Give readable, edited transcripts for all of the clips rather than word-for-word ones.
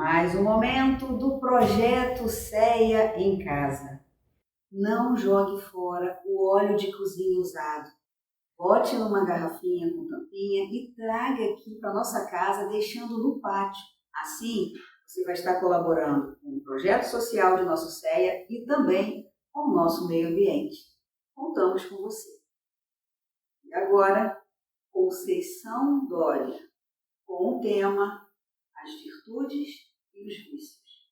Mais um momento do projeto CEA em casa. Não jogue fora o óleo de cozinha usado. Bote numa garrafinha com tampinha e traga aqui para nossa casa, deixando no pátio. Assim, você vai estar colaborando com o projeto social de nosso CEA e também com o nosso meio ambiente. Contamos com você. E agora, Conceição Dória, com o tema As Virtudes e os Vícios.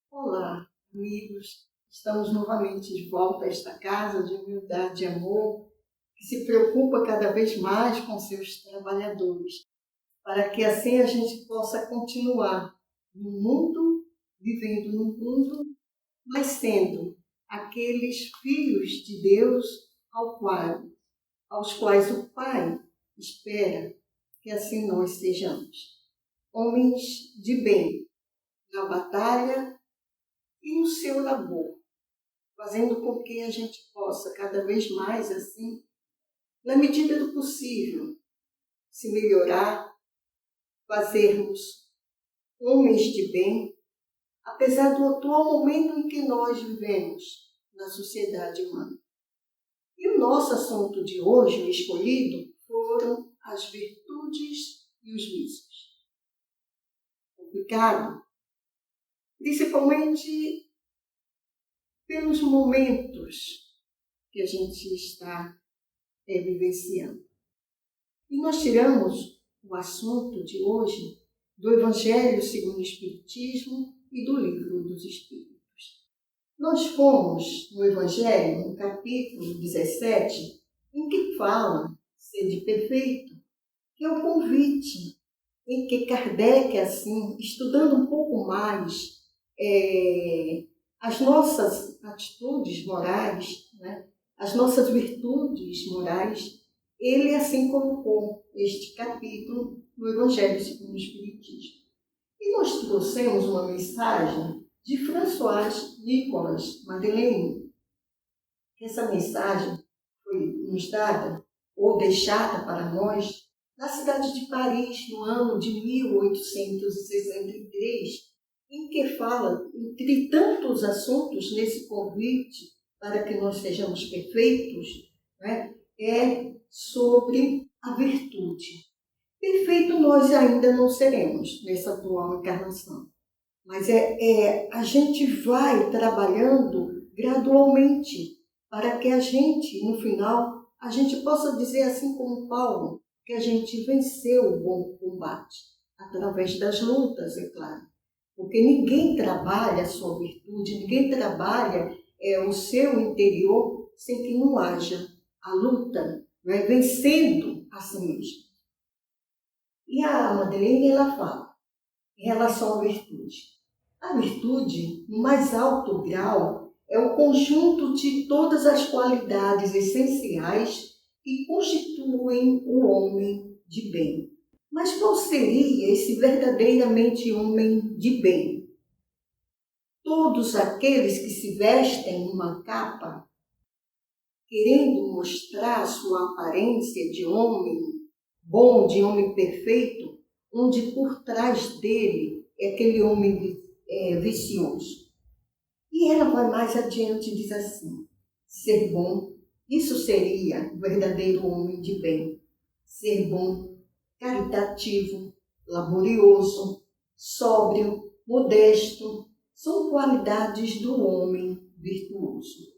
Olá, amigos. Estamos novamente de volta a esta casa de humildade e amor, que se preocupa cada vez mais com seus trabalhadores, para que assim a gente possa continuar no mundo, vivendo no mundo, mas sendo aqueles filhos de Deus aos quais o Pai espera que assim nós sejamos. Homens de bem, na batalha e no seu labor, fazendo com que a gente possa cada vez mais assim, na medida do possível, se melhorar, fazermos homens de bem, apesar do atual momento em que nós vivemos na sociedade humana. E o nosso assunto de hoje, o escolhido, foram as virtudes e os vícios. Complicado, principalmente pelos momentos que a gente está vivenciando. E nós tiramos o assunto de hoje do Evangelho segundo o Espiritismo e do Livro dos Espíritos. Nós fomos no Evangelho, no capítulo 17, em que fala sede perfeito, que é o convite em que Kardec, assim, estudando um pouco mais as nossas atitudes morais, né, as nossas virtudes morais, ele assim colocou este capítulo no Evangelho segundo o Espiritismo. E nós trouxemos uma mensagem de François Nicolas Madeleine. Essa mensagem foi nos dada ou deixada para nós na cidade de Paris, no ano de 1863, em que fala, entre tantos assuntos nesse convite para que nós sejamos perfeitos, né, é sobre a virtude. Perfeito nós ainda não seremos nessa atual encarnação, mas a gente vai trabalhando gradualmente para que a gente, no final, a gente possa dizer assim como Paulo, que a gente venceu o bom combate, através das lutas, é claro. Porque ninguém trabalha a sua virtude, ninguém trabalha o seu interior sem que não haja a luta, né, vencendo a si mesmo. E a Madeleine, ela fala, em relação à virtude. A virtude, no mais alto grau, é o conjunto de todas as qualidades essenciais que constituem o homem de bem. Mas qual seria esse verdadeiramente homem de bem? Todos aqueles que se vestem uma capa, querendo mostrar sua aparência de homem bom, de homem perfeito, onde por trás dele é aquele homem vicioso. E ela vai mais adiante e diz assim, ser bom, isso seria o verdadeiro homem de bem. Ser bom, caritativo, laborioso, sóbrio, modesto, são qualidades do homem virtuoso.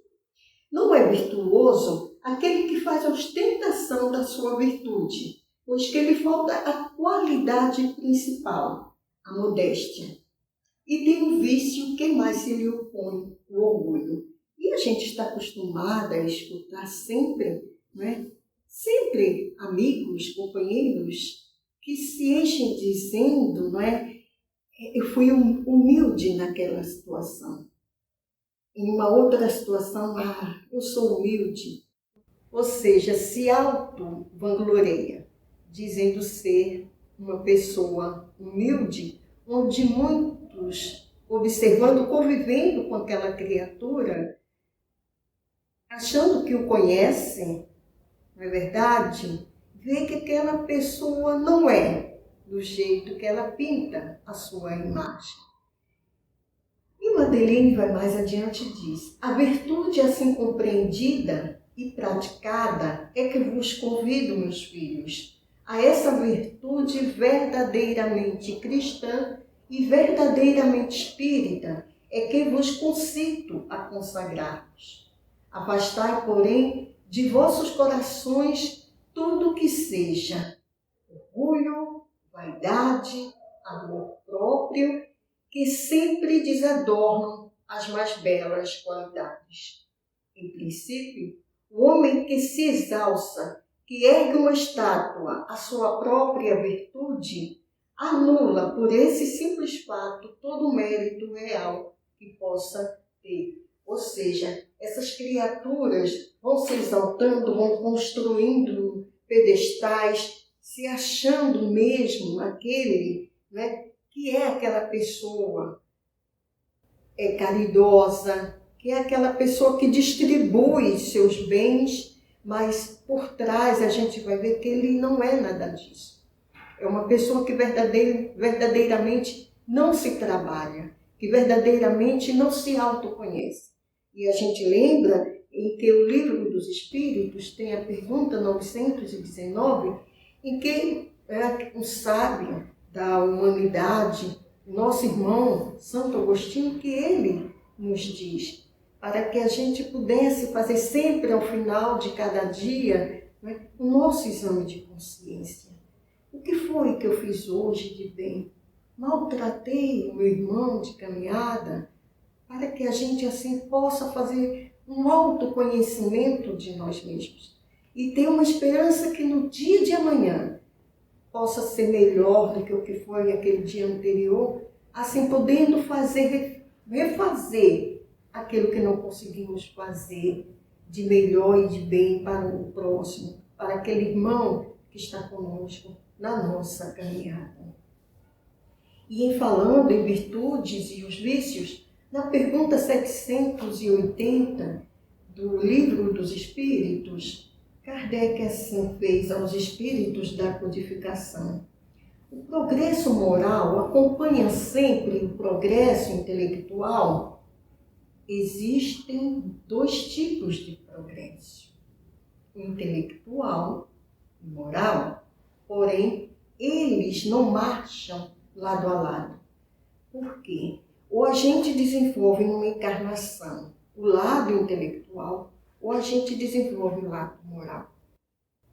Não é virtuoso aquele que faz ostentação da sua virtude, pois que lhe falta a qualidade principal, a modéstia. E tem um vício que mais se lhe opõe, o orgulho. E a gente está acostumada a escutar sempre, né? Sempre amigos, companheiros, que se enchem dizendo, não é? Eu fui humilde naquela situação. Em uma outra situação, eu sou humilde. Ou seja, se auto-vangloria, dizendo ser uma pessoa humilde, onde muitos, observando, convivendo com aquela criatura, achando que o conhecem, não é verdade? Vê que aquela pessoa não é do jeito que ela pinta a sua imagem. E Madeleine vai mais adiante e diz: a virtude assim compreendida e praticada é que vos convido, meus filhos, a essa virtude verdadeiramente cristã e verdadeiramente espírita é que vos concito a consagrar-vos. Afastai, porém, de vossos corações tudo que seja orgulho, vaidade, amor próprio, que sempre desadornam as mais belas qualidades. Em princípio, o homem que se exalça, que ergue uma estátua à sua própria virtude, anula por esse simples fato todo o mérito real que possa ter. Ou seja, essas criaturas vão se exaltando, vão construindo pedestais, se achando mesmo aquele, né, que é aquela pessoa caridosa, que é aquela pessoa que distribui seus bens, mas por trás a gente vai ver que ele não é nada disso. É uma pessoa que verdadeiramente não se trabalha, que verdadeiramente não se autoconhece. E a gente lembra em que o Livro dos Espíritos tem a pergunta 919, em que um sábio da humanidade, nosso irmão Santo Agostinho, que ele nos diz, para que a gente pudesse fazer sempre ao final de cada dia, né, o nosso exame de consciência. O que foi que eu fiz hoje de bem? Maltratei o meu irmão de caminhada? Para que a gente assim possa fazer um autoconhecimento de nós mesmos e ter uma esperança que no dia de amanhã possa ser melhor do que o que foi aquele dia anterior, assim podendo refazer aquilo que não conseguimos fazer de melhor e de bem para o próximo, para aquele irmão que está conosco na nossa caminhada. E em falando em virtudes e os vícios, na pergunta 780 do Livro dos Espíritos, Kardec assim fez aos espíritos da codificação. O progresso moral acompanha sempre o progresso intelectual? Existem dois tipos de progresso, o intelectual e moral, porém, eles não marcham lado a lado. Por quê? Ou a gente desenvolve numa encarnação o lado intelectual, ou a gente desenvolve o lado moral.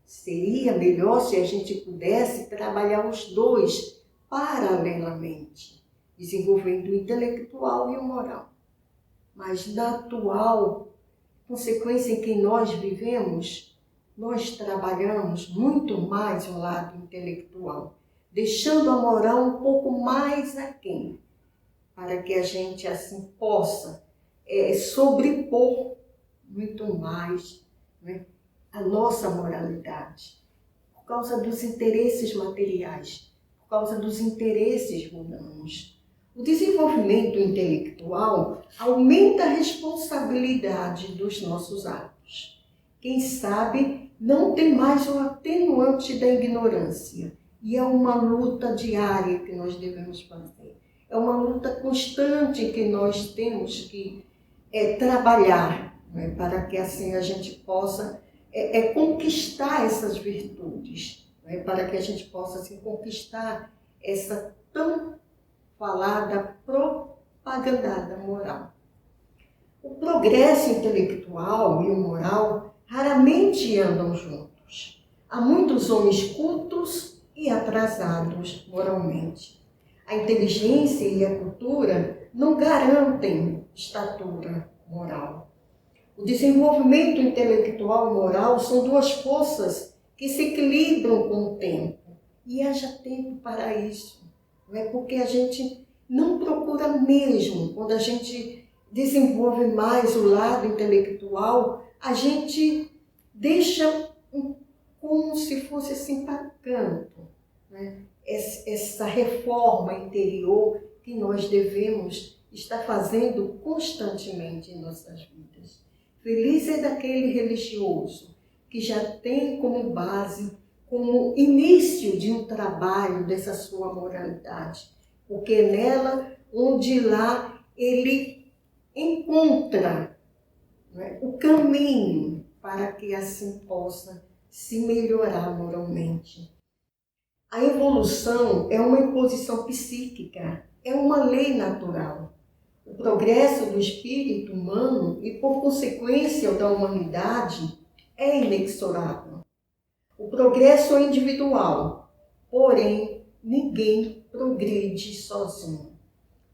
Seria melhor se a gente pudesse trabalhar os dois paralelamente, desenvolvendo o intelectual e o moral. Mas na atual consequência em que nós vivemos, nós trabalhamos muito mais o lado intelectual, deixando a moral um pouco mais aquém, para que a gente assim possa sobrepor muito mais, né, a nossa moralidade, por causa dos interesses materiais, por causa dos interesses mundanos. O desenvolvimento intelectual aumenta a responsabilidade dos nossos atos. Quem sabe não tem mais o atenuante da ignorância, e é uma luta diária que nós devemos fazer. É uma luta constante que nós temos que trabalhar, né, para que assim a gente possa conquistar essas virtudes, né, para que a gente possa assim, conquistar essa tão falada propagandada moral. O progresso intelectual e o moral raramente andam juntos. Há muitos homens cultos e atrasados moralmente. A inteligência e a cultura não garantem estatura moral. O desenvolvimento intelectual e moral são duas forças que se equilibram com o tempo. E haja tempo para isso. Não é porque a gente não procura mesmo, quando a gente desenvolve mais o lado intelectual, a gente deixa como se fosse assim para canto, né? Essa reforma interior que nós devemos estar fazendo constantemente em nossas vidas. Feliz é daquele religioso que já tem como base como início de um trabalho dessa sua moralidade, porque é nela onde lá ele encontra, né, o caminho para que assim possa se melhorar moralmente. A evolução é uma imposição psíquica, é uma lei natural. O progresso do espírito humano e, por consequência, o da humanidade é inexorável. O progresso é individual, porém, ninguém progride sozinho.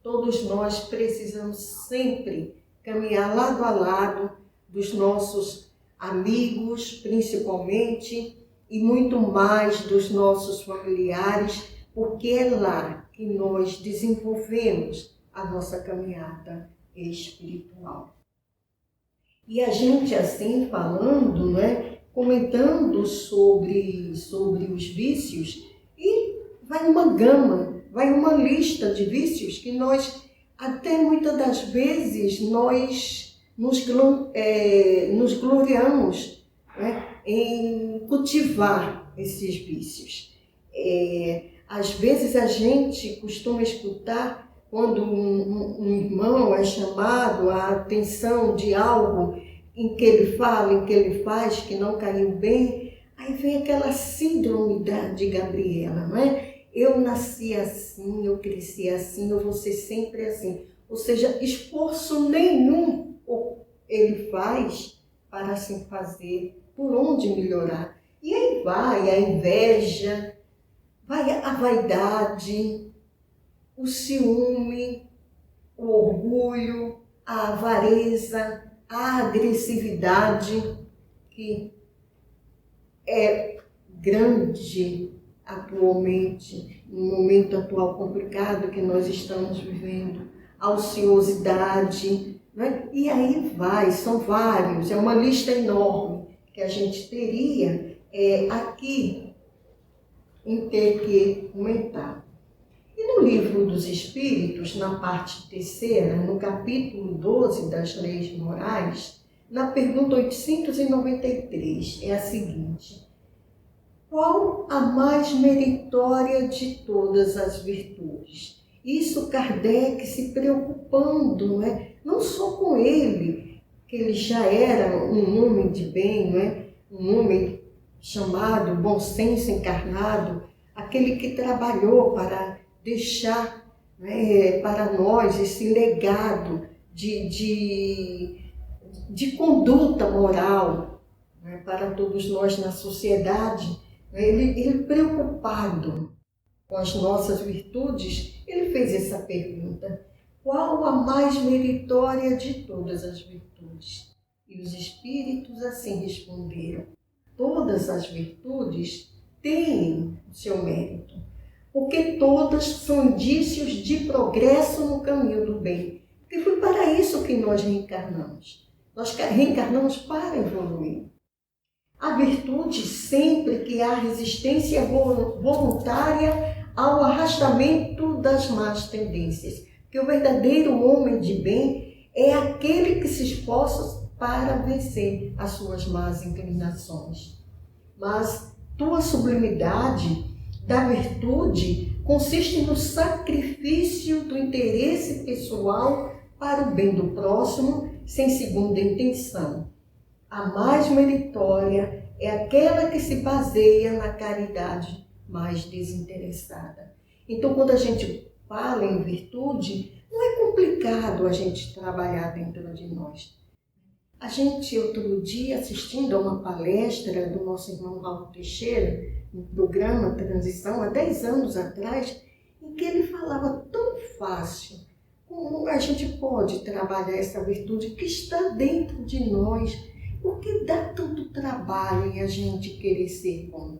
Todos nós precisamos sempre caminhar lado a lado dos nossos amigos, principalmente, e muito mais dos nossos familiares, porque é lá que nós desenvolvemos a nossa caminhada espiritual. E a gente assim falando, né, comentando sobre os vícios, e vai uma gama, vai uma lista de vícios que nós, até muitas das vezes, nós nos gloriamos, né, em cultivar esses vícios. Às vezes a gente costuma escutar quando um irmão é chamado à atenção de algo em que ele fala, em que ele faz, que não caiu bem, aí vem aquela síndrome de Gabriela, não é? Eu nasci assim, eu cresci assim, eu vou ser sempre assim. Ou seja, esforço nenhum ele faz para assim fazer, por onde melhorar. E aí vai a inveja, vai a vaidade, o ciúme, o orgulho, a avareza, a agressividade, que é grande atualmente, no momento atual complicado que nós estamos vivendo, a ociosidade, né? E aí vai, são vários, é uma lista enorme que a gente teria aqui em ter que comentar. E no Livro dos Espíritos, na parte 3ª, no capítulo 12 das Leis Morais, na pergunta 893, é a seguinte: qual a mais meritória de todas as virtudes? Isso Kardec se preocupando, não só com ele, que ele já era um homem de bem, um homem chamado bom senso encarnado, aquele que trabalhou para deixar para nós esse legado de conduta moral para todos nós na sociedade. Ele preocupado com as nossas virtudes, ele fez essa pergunta: qual a mais meritória de todas as virtudes? E os espíritos assim responderam: todas as virtudes têm o seu mérito, porque todas são indícios de progresso no caminho do bem. Porque foi para isso que nós reencarnamos. Nós reencarnamos para evoluir. A virtude, sempre que há resistência voluntária ao arrastamento das más tendências. Porque o verdadeiro homem de bem é aquele que se esforça para vencer as suas más inclinações. Mas tua sublimidade da virtude consiste no sacrifício do interesse pessoal para o bem do próximo, sem segunda intenção. A mais meritória é aquela que se baseia na caridade mais desinteressada. Então, quando a gente fala em virtude, não é complicado a gente trabalhar dentro de nós. A gente, outro dia, assistindo a uma palestra do nosso irmão Raul Teixeira, no programa Transição, há 10 anos atrás, em que ele falava tão fácil como a gente pode trabalhar essa virtude que está dentro de nós. Por que dá tanto trabalho em a gente querer ser bom?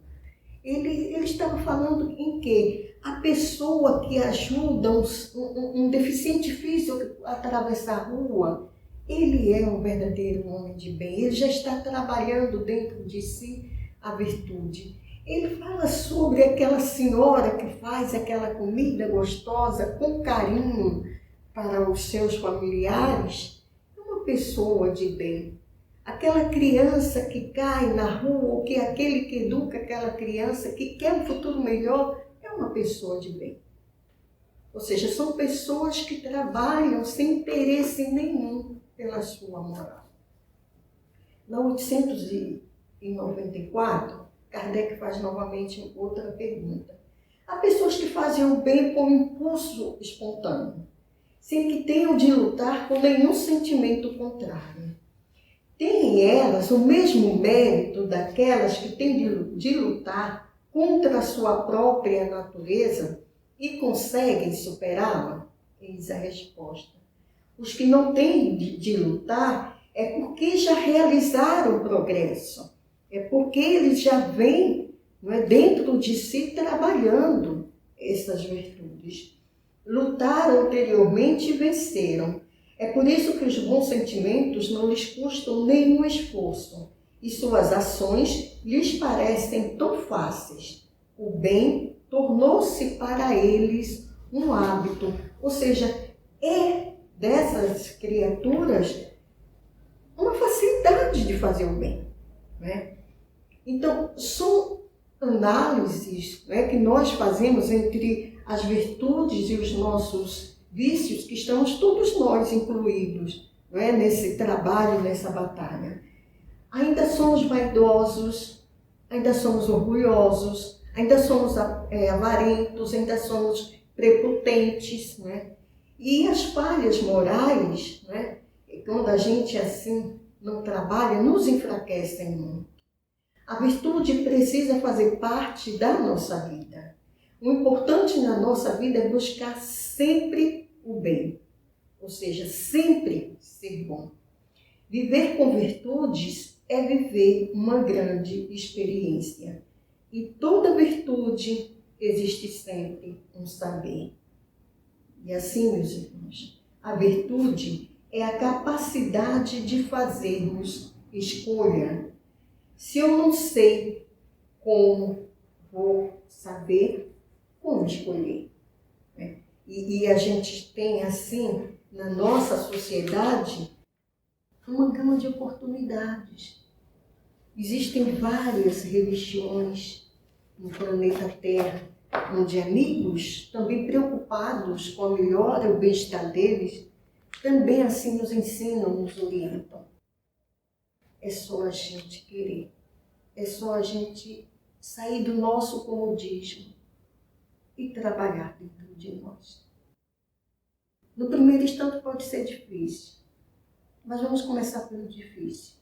Ele estava falando em que a pessoa que ajuda um deficiente físico a atravessar a rua, ele é um verdadeiro homem de bem, ele já está trabalhando dentro de si a virtude. Ele fala sobre aquela senhora que faz aquela comida gostosa com carinho para os seus familiares, é uma pessoa de bem. aquela criança que cai na rua, ou que aquele que educa aquela criança, que quer um futuro melhor, é uma pessoa de bem. Ou seja, são pessoas que trabalham sem interesse nenhum pela sua moral. Na 894, Kardec faz novamente outra pergunta. Há pessoas que fazem o bem por impulso espontâneo, sem que tenham de lutar com nenhum sentimento contrário. Têm elas o mesmo mérito daquelas que têm de lutar contra a sua própria natureza e conseguem superá-la? Eis a resposta. Os que não têm de lutar é porque já realizaram o progresso, é porque eles já vêm, não é, dentro de si trabalhando essas virtudes. Lutaram anteriormente e venceram. É por isso que os bons sentimentos não lhes custam nenhum esforço e suas ações lhes parecem tão fáceis. O bem tornou-se para eles um hábito, ou seja, é dessas criaturas uma facilidade de fazer o bem, né? Então, são análises, né, que nós fazemos entre as virtudes e os nossos vícios, que estamos todos nós incluídos, né, nesse trabalho, nessa batalha. Ainda somos vaidosos, ainda somos orgulhosos, ainda somos avarentos, ainda somos prepotentes, né? E as falhas morais, né, quando a gente assim não trabalha, nos enfraquecem muito. A virtude precisa fazer parte da nossa vida. O importante na nossa vida é buscar sempre o bem, ou seja, sempre ser bom. Viver com virtudes é viver uma grande experiência. E toda virtude existe sempre um saber. E assim, meus irmãos, a virtude é a capacidade de fazermos escolha. Se eu não sei como, vou saber como escolher, né? E a gente tem, assim, na nossa sociedade, uma gama de oportunidades. Existem várias religiões no planeta Terra, onde amigos, também preocupados com a melhora e o bem-estar deles, também assim nos ensinam, nos orientam. É só a gente querer, é só a gente sair do nosso comodismo e trabalhar dentro de nós. No primeiro instante pode ser difícil, mas vamos começar pelo difícil,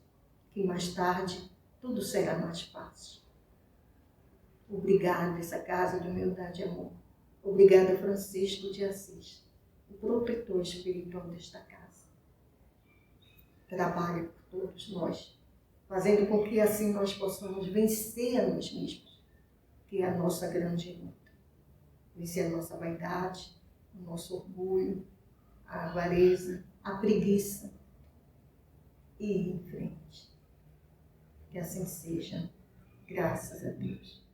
que mais tarde tudo será mais fácil. Obrigada, essa casa de humildade e amor. Obrigada, Francisco de Assis, o protetor espiritual desta casa. Trabalhe por todos nós, fazendo com que assim nós possamos vencer a nós mesmos, que é a nossa grande luta. Vencer a nossa vaidade, o nosso orgulho, a avareza, a preguiça e ir em frente. Que assim seja, graças a Deus.